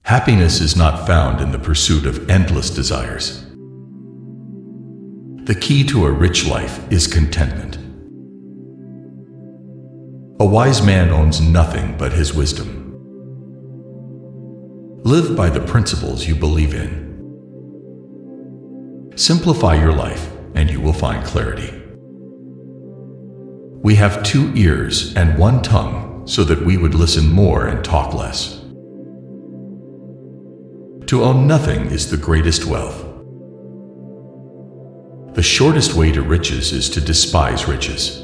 Happiness is not found in the pursuit of endless desires. The key to a rich life is contentment. A wise man owns nothing but his wisdom. Live by the principles you believe in. Simplify your life, and you will find clarity. We have 2 ears and 1 tongue, so that we would listen more and talk less. To own nothing is the greatest wealth. The shortest way to riches is to despise riches.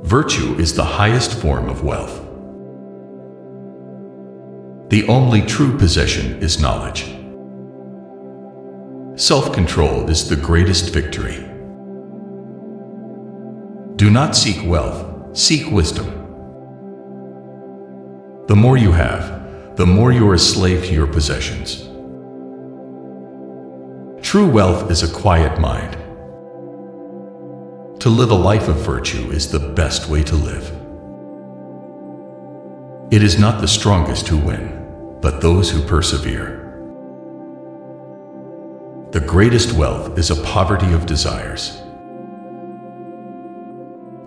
Virtue is the highest form of wealth. The only true possession is knowledge. Self-control is the greatest victory. Do not seek wealth, seek wisdom. The more you have, the more you are a slave to your possessions. True wealth is a quiet mind. To live a life of virtue is the best way to live. It is not the strongest who win, but those who persevere. The greatest wealth is a poverty of desires.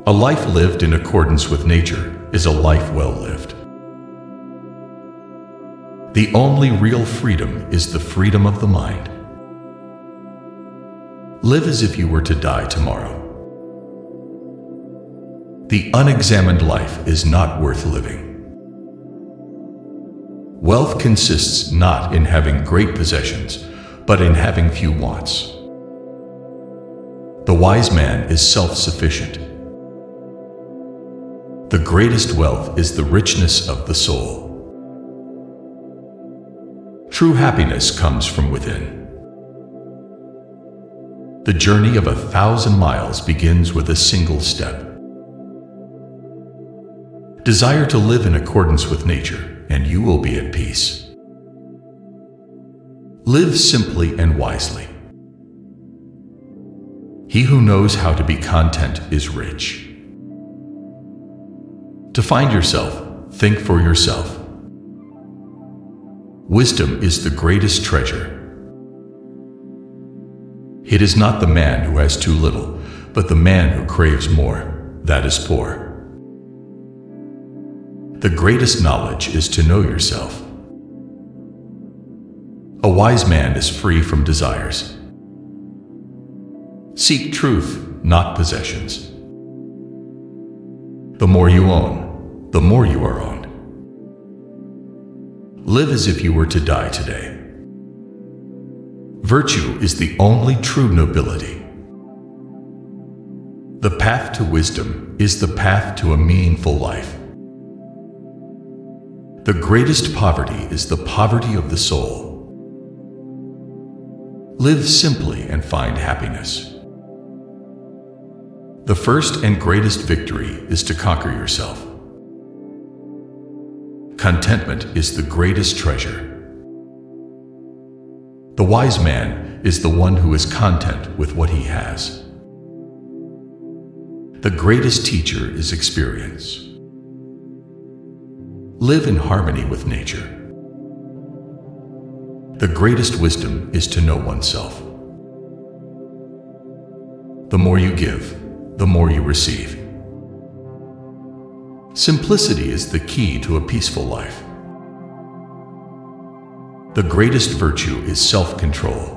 A life lived in accordance with nature is a life well lived. The only real freedom is the freedom of the mind. Live as if you were to die tomorrow. The unexamined life is not worth living. Wealth consists not in having great possessions, but in having few wants. The wise man is self-sufficient. The greatest wealth is the richness of the soul. True happiness comes from within. The journey of 1,000 miles begins with a single step. Desire to live in accordance with nature, and you will be at peace. Live simply and wisely. He who knows how to be content is rich. To find yourself, think for yourself. Wisdom is the greatest treasure. It is not the man who has too little, but the man who craves more, that is poor. The greatest knowledge is to know yourself. A wise man is free from desires. Seek truth, not possessions. The more you own, the more you are owned. Live as if you were to die today. Virtue is the only true nobility. The path to wisdom is the path to a meaningful life. The greatest poverty is the poverty of the soul. Live simply and find happiness. The first and greatest victory is to conquer yourself. Contentment is the greatest treasure. The wise man is the one who is content with what he has. The greatest teacher is experience. Live in harmony with nature. The greatest wisdom is to know oneself. The more you give, the more you receive. Simplicity is the key to a peaceful life. The greatest virtue is self-control.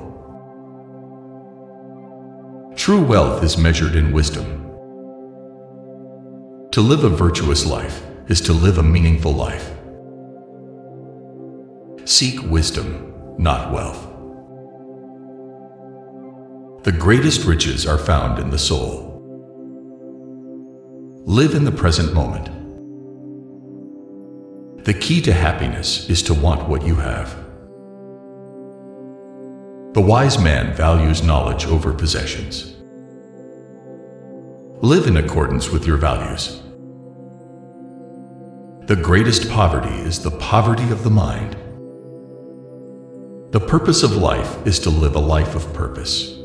True wealth is measured in wisdom. To live a virtuous life is to live a meaningful life. Seek wisdom, not wealth. The greatest riches are found in the soul. Live in the present moment. The key to happiness is to want what you have. The wise man values knowledge over possessions. Live in accordance with your values. The greatest poverty is the poverty of the mind. The purpose of life is to live a life of purpose.